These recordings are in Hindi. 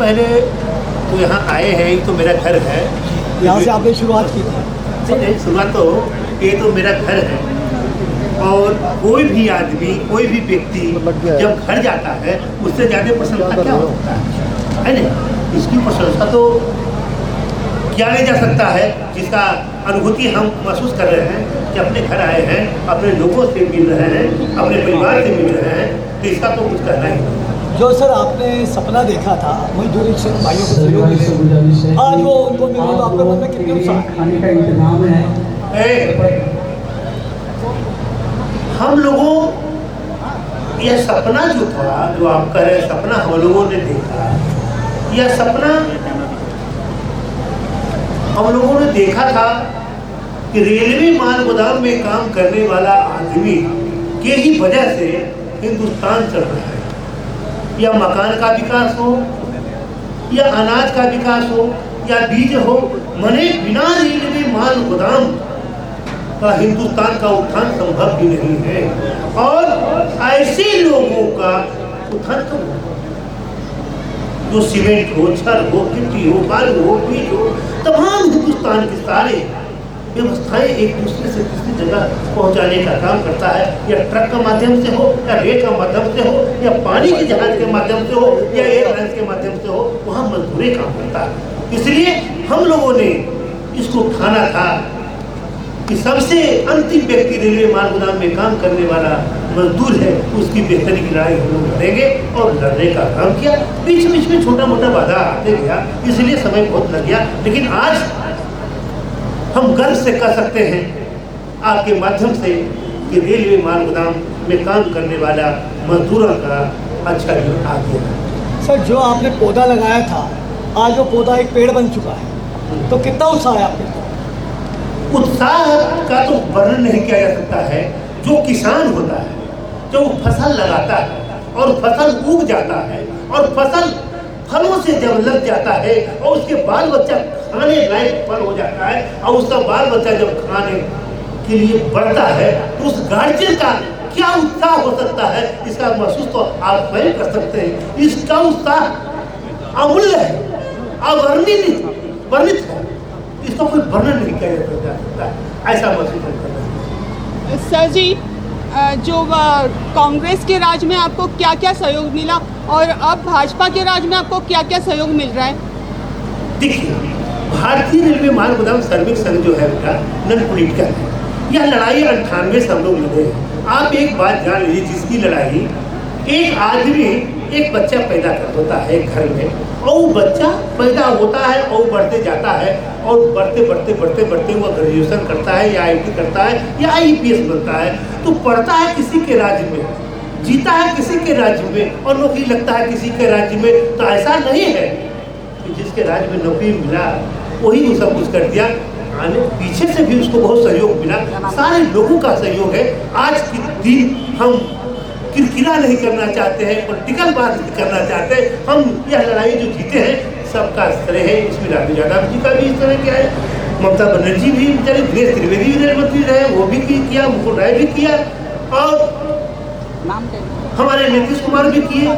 पहले तो यहाँ आए हैं, ये तो मेरा घर है। यहाँ से आपने शुरुआत की थी? नहीं, शुरुआत तो ये तो मेरा घर है, और कोई भी आदमी, कोई भी व्यक्ति जब घर जाता है उससे ज़्यादा प्रशंसा क्या हो सकता है नहीं? इसकी प्रशंसा तो किया नहीं जा सकता है, जिसका अनुभूति हम महसूस कर रहे हैं कि अपने घर आए हैं, अपने लोगों से मिल रहे हैं, अपने परिवार से मिल रहे हैं, तो इसका तो कुछ कहना ही नहीं। जो सर आपने सपना देखा था मजदूरी से भाइयों को सहयोग मिले, आज वो उनको मिले, तो आपके मन में कितनी उत्साह खाने का इंतजाम है? हम लोगों, यह सपना जो था, जो आप कह रहे हैं सपना हम लोगों ने देखा, यह सपना हम लोगों ने देखा था कि रेलवे माल गोदाम में काम करने वाला आदमी के ही वजह से हिंदुस्तान चल रहा है। या मकान का विकास हो, या अनाज का विकास हो, या बीज हो, मने बिना रेलवे माल गोदाम का हिंदुस्तान का उत्थान संभव भी नहीं है। और ऐसे लोगों का उत्थान कब होगा? जो सीमेंट हो, छड़ हो, गिट्टी हो, बालू हो, बीज हो, तमाम हिंदुस्तान के सारे व्यवस्थाएं एक दूसरे से दूसरी जगह पहुंचाने का काम करता है, या ट्रक के माध्यम से हो, या रेल के माध्यम से हो, या पानी के जहाज के माध्यम से हो, या एयरलाइंस के माध्यम से हो, वहाँ मजदूरी काम करता है। इसलिए हम लोगों ने इसको ठाना था कि सबसे अंतिम व्यक्ति रेलवे माल गोदाम में काम करने वाला मजदूर है, उसकी बेहतरी की लड़ाई हम लोग लड़ेंगे, और लड़ने का काम किया। बीच बीच में छोटा मोटा बाधा आते गया, इसलिए समय बहुत लग गया, लेकिन आज हम गर्व से कह सकते हैं आपके माध्यम से कि रेलवे माल गोदाम में काम करने वाला मजदूरों का अच्छा दिन आ गया। सर, जो आपने पौधा लगाया था, आज वो पौधा एक पेड़ बन चुका है, तो कितना उत्साह है आपके? उत्साह का तो वर्णन नहीं किया जा सकता है। जो किसान होता है, जो फसल लगाता है और फसल उग जाता है, और फसल फलों से जब लग जाता है और उसके बाल बच्चा खाने लायक फल हो जाता है, और उसका बाल बच्चा जब खाने के लिए बढ़ता है, तो उस गार्जियन का क्या उत्साह हो सकता है, इसका महसूस तो आप स्वयं कर सकते हैं। इसका उत्साह अमूल्य है, वर्णित है, इसका कोई वर्णन नहीं किया जा सकता है, ऐसा महसूस करता है। सर जी, जो कांग्रेस के राज में आपको क्या क्या सहयोग मिला, और अब भाजपा के राज में आपको क्या क्या सहयोग मिल रहा है? देखिए, भारतीय रेलवे माल गोदाम श्रमिक संघ जो है उनका नॉन पॉलिटिकल है। यह लड़ाई 98 से हम लोग लड़े हैं। आप एक बात जान लीजिए, जिसकी लड़ाई, एक आदमी एक बच्चा पैदा कर होता है घर में, और वो बच्चा पैदा होता है और बढ़ते जाता है, और बढ़ते वो ग्रेजुएशन करता है, या IIT करता है, या IAS बनता है, तो पढ़ता है किसी के राज्य में, जीता है किसी के राज्य में, और नौकरी लगता है किसी के राज्य में। तो ऐसा नहीं है कि जिसके राज्य में नौकरी मिला वही वो सब कुछ कर दिया। आने पीछे से भी उसको बहुत सहयोग मिला, सारे लोगों का सहयोग है। आज के दिन हम किरकिरा नहीं करना चाहते हैं, पॉलिटिकल बात नहीं करना चाहते। हम यह लड़ाई जो जीते हैं सबका श्रेय है, इसमें लालू यादव जी का भी इस तरह क्या है, ममता बनर्जी भी बेचारे, दिनेश त्रिवेदी भी रेल मंत्री रहे, वो भी किया, मुकुल राय भी किया, और हमारे नीतीश कुमार भी किए,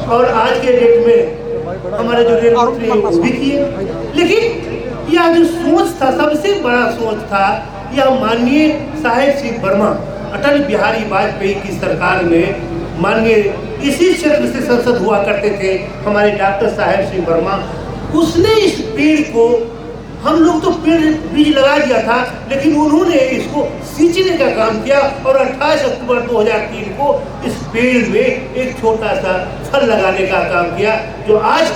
और आज के डेट में हमारे जो रेल मंत्री वो भी किए। लेकिन यह जो सोच था, सबसे बड़ा सोच था, यह माननीय साहेब सिंह वर्मा, अटल बिहारी वाजपेयी की सरकार में, माननीय इसी क्षेत्र से सांसद हुआ करते थे हमारे डॉक्टर साहेब सिंह वर्मा, उसने इस पेड़ को, हम लोग तो पेड़ बीज लगा दिया था, लेकिन उन्होंने इसको सींचने का काम किया, और 28 अक्टूबर 2003 को इस पेड़ में एक छोटा सा फल लगाने का काम किया, जो आज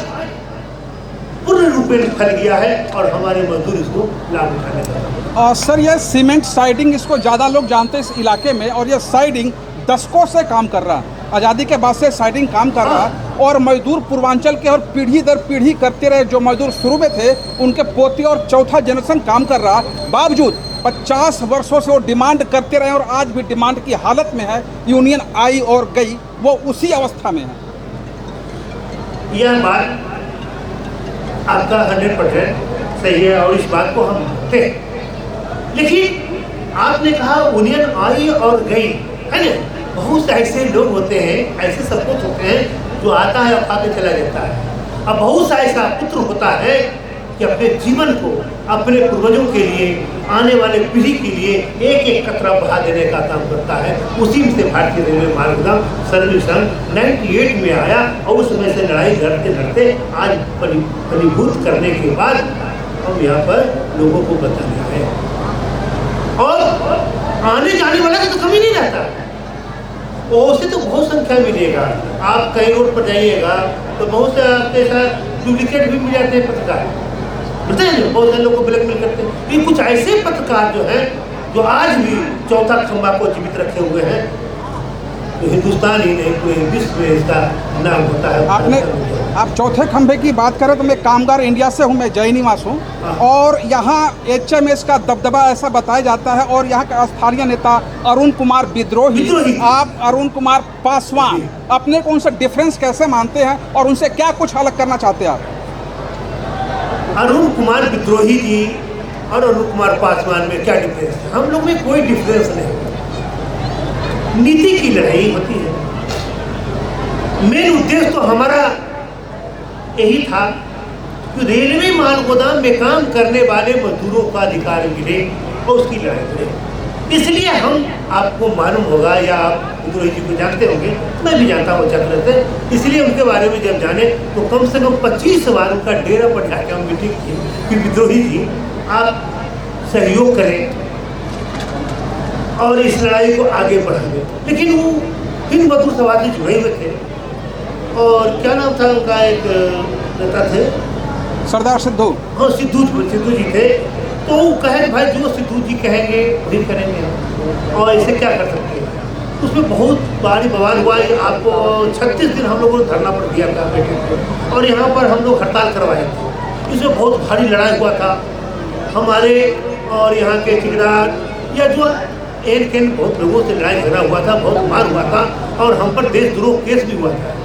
पूर्ण रूप में फल गया है, और हमारे मजदूर इसको लाभ उठाने का। सर, यह सीमेंट साइडिंग, इसको ज़्यादा लोग जानते हैं इस इलाके में, और यह साइडिंग दशकों से काम कर रहा है। आज़ादी के बाद से साइडिंग काम कर रहा है, और मजदूर पूर्वांचल के और पीढ़ी दर पीढ़ी करते रहे। जो मजदूर शुरू में थे, उनके पोते और चौथा जनरेशन काम कर रहा, बावजूद 50 वर्षों से वो डिमांड करते रहे, और आज भी डिमांड की हालत में है। यूनियन आई और गई, वो उसी अवस्था में है। यह बात आपका 100% सही है, और इस बात को हम मानते हैं। लेकिन आपने कहा यूनियन आई और गई, है ना? बहुत से ऐसे लोग होते हैं, ऐसे सब कुछ होते हैं जो आता है और खा के चला जाता है। अब बहुत सा ऐसा पुत्र होता है कि अपने जीवन को अपने पूर्वजों के लिए, आने वाले पीढ़ी के लिए एक एक कतरा बहा देने का काम करता है। उसी में से भारतीय रेलवे माल गोदाम सर्विसन 98 में आया और उस समय से लड़ाई लड़ते लड़ते आज फलीभूत करने के बाद हम यहाँ पर लोगों को बताना है। और आने जाने वाला का तो कमी नहीं रहता, उससे तो बहुत संख्या मिलेगा। आप कहीं रोड पर जाइएगा तो बहुत से आपके साथ डुप्लीकेट भी मिल जाते हैं पत्रकार, मिलते हैं, बहुत सारे लोग को ब्लैकमेल करते हैं। ये कुछ ऐसे पत्रकार जो हैं जो आज भी चौथा खंभा को जीवित रखे हुए हैं, तो हिंदुस्तान ही नहीं पूरे विश्व में इसका नाम होता है। आप चौथे खंभे की बात करें तो मैं कामगार इंडिया से हूं, मैं जय निवास हूं, और यहाँ HMS का दबदबा ऐसा बताया जाता है, और यहाँ के स्थानीय नेता अरुण कुमार विद्रोही, आप अरुण कुमार पासवान, अपने को उनसे डिफरेंस कैसे मानते हैं और उनसे क्या कुछ अलग करना चाहते हैं आप? अरुण कुमार विद्रोही जी और अरुण कुमार पासवान में क्या डिफरेंस है? हम लोग में कोई डिफरेंस नहीं, नीति की लड़ाई होती है। मेन उद्देश्य तो हमारा यही था कि रेलवे माल गोदाम में काम करने वाले मजदूरों का अधिकार मिले और उसकी लड़ाई करें। इसलिए हम, आपको मालूम होगा या आप विद्रोही जी को जानते होंगे, मैं भी जानता हूँ चक्र से, इसलिए उनके बारे में जब जाने तो कम से कम 25 बार उनका डेरा पर जाकर हम मीटिंग की कि विद्रोही जी आप सहयोग करें और इस लड़ाई को आगे बढ़ाएं। लेकिन वो हिंद मजदूर सभा से जुड़े हुए थे, और क्या नाम था उनका, एक नेता थे सरदार सिद्धू, हाँ सिद्धू जी थे। तो वो कहे भाई जो सिद्धू जी कहेंगे वही करेंगे, और ऐसे क्या कर सकते हैं। उसमें बहुत भारी बवाल हुआ। आपको 36 दिन हम लोगों ने धरना पर दिया था बैठे थे, और यहाँ पर हम लोग हड़ताल करवाए थे। इसमें बहुत भारी लड़ाई हुआ था हमारे और यहाँ के ठेकेदार या जो एन केन बहुत लोगों से लड़ाई झगड़ा हुआ था, बहुत मार हुआ था, और हम पर देशद्रोह केस भी हुआ था,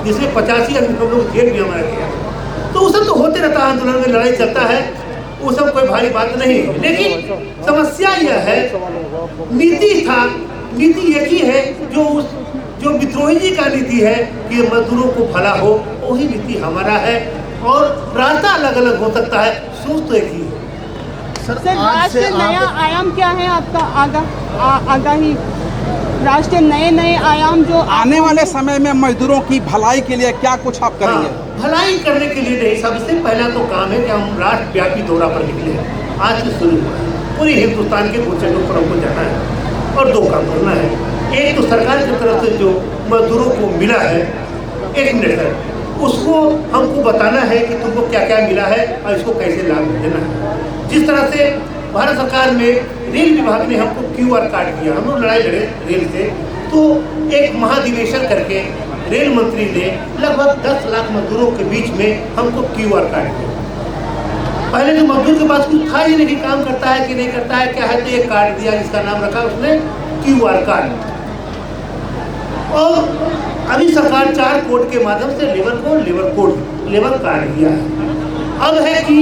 जिसमें 85 आदमी हम लोग जेल भी हमारा गया। तो वो सब तो होते रहता है, आंदोलन में लड़ाई चलता है, वो सब कोई भारी बात नहीं है। लेकिन समस्या यह है, नीति था, नीति एक ही है जो विद्रोही जी का नीति है कि मजदूरों को भला हो, वही नीति हमारा है, और रास्ता अलग अलग हो सकता है, सोच तो एक ही है। सर राष्ट्र नया आयाम क्या है आपका? आगाही राष्ट्र नए आयाम जो आने वाले समय में मजदूरों की भलाई के लिए क्या कुछ आप करेंगे? भलाई करने के लिए नहीं, सबसे पहला तो काम है कि हम राष्ट्रव्यापी दौरा पर निकले हैं। आज से शुरू हुआ है, पूरे हिंदुस्तान के कुछ जगहों पर हमको जाना है और 2 काम करना है। एक तो सरकार की तरफ से जो मजदूरों को मिला है, 1 मिनट सर, उसको हमको बताना है कि तुमको क्या क्या मिला है और इसको कैसे लाभ देना है। जिस तरह से भारत सरकार में रेल विभाग ने हमको QR कार्ड दिया, हम लोग लड़ाई लड़े रेल से, तो एक महाधिवेशन करके रेल मंत्री ने लगभग 10 लाख मजदूरों के बीच में हमको QR कार्ड दिया। पहले तो मजदूर के पास कुछ था ही नहीं, काम करता है कि नहीं करता है, क्या है, तो एक कार्ड दिया जिसका नाम रखा उसने QR कार्ड। और अभी सरकार 4 कोड के माध्यम से लेबर कार्ड दिया है। अब है कि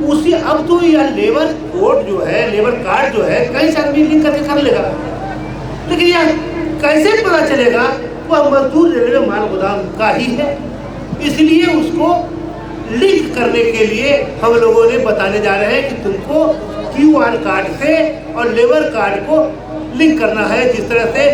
उसी, अब तो यह लेबर कोड जो है, लेबर कार्ड जो है, कई सारे भी लिंक करके कर लेगा, लेकिन यह कैसे पता चलेगा वह मजदूर रेलवे माल गोदाम का ही है। इसलिए उसको लिंक करने के लिए हम लोगों ने बताने जा रहे हैं कि तुमको QR कार्ड से और लेबर कार्ड को लिंक करना है। जिस तरह से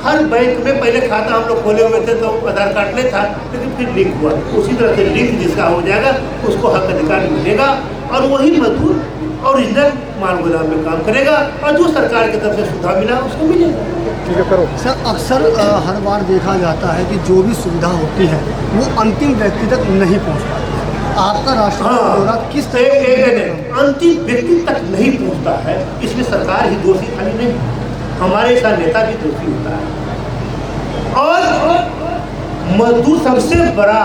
हर बैंक में पहले खाता हम लोग खोले हुए थे तो आधार कार्ड नहीं था, लेकिन फिर लिंक हुआ, उसी तरह से लिंक जिसका हो जाएगा उसको हक अधिकार मिलेगा, और वही मजदूर ओरिजिनल माल गोदाम में काम करेगा, और जो सरकार की तरफ से सुविधा मिला उसको मिलेगा। ठीक है, करो सर। अक्सर हर बार देखा जाता है कि जो भी सुविधा होती है वो अंतिम व्यक्ति तक नहीं पहुँच पाती है। आपका राष्ट्रपति दौरा किस तरह अंतिम व्यक्ति तक नहीं पहुँचता है, इसमें सरकार ही दोषी खाली नहीं, हमारे साथ नेता भी दोषी होता है। और मजदूर सबसे बड़ा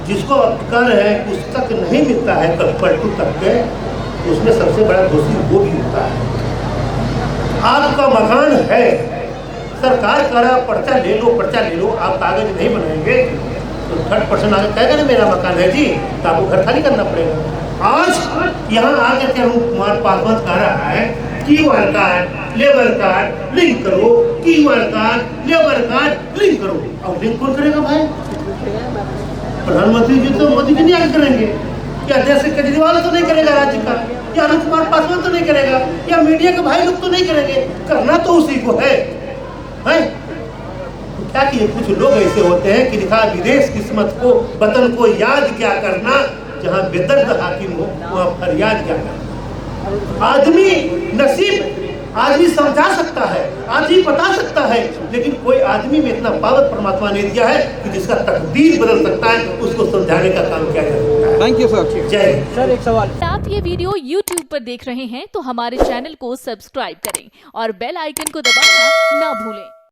जिसको कर है उस तक नहीं मिलता है, पलटू तक के, उसमें सबसे बड़ा दोषी वो भी होता है। आपका मकान है, सरकार कह रहा पर्चा ले लो, आप कागज नहीं बनाएंगे तो 3rd आगे कहेगा ना मेरा मकान है जी, तो आपको घर खाली करना पड़ेगा। आज यहाँ आकर के अरुण कुमार पासवान कह रहा है QR card, labour card link करो, QR card, labour card link करो। अब लिंक कौन करेगा भाई? प्रधानमंत्री जी तो मोदी जी नहीं आगे करेंगे, या देश केजरीवाल तो नहीं करेगा राज्य का, या अनंत कुमार पासवान तो नहीं करेगा, या मीडिया के भाई लोग तो नहीं करेंगे, करना तो उसी को है। क्या कि कुछ लोग ऐसे होते हैं कि लिखा विदेश किस्मत को वतन को याद क्या करना, जहाँ बेदर्द हाकिम हो वहाँ फरियाद क्या करना। आदमी नसीब आदमी समझा सकता है, आदमी बता सकता है, लेकिन कोई आदमी में इतना पावर परमात्मा ने दिया है कि जिसका तकदीर बदल सकता है, उसको समझाने का काम किया जा सकता है। Thank you sir. जय सर एक सवाल, आप ये वीडियो YouTube पर देख रहे हैं तो हमारे चैनल को सब्सक्राइब करें और बेल आइकन को दबाना ना भूलें।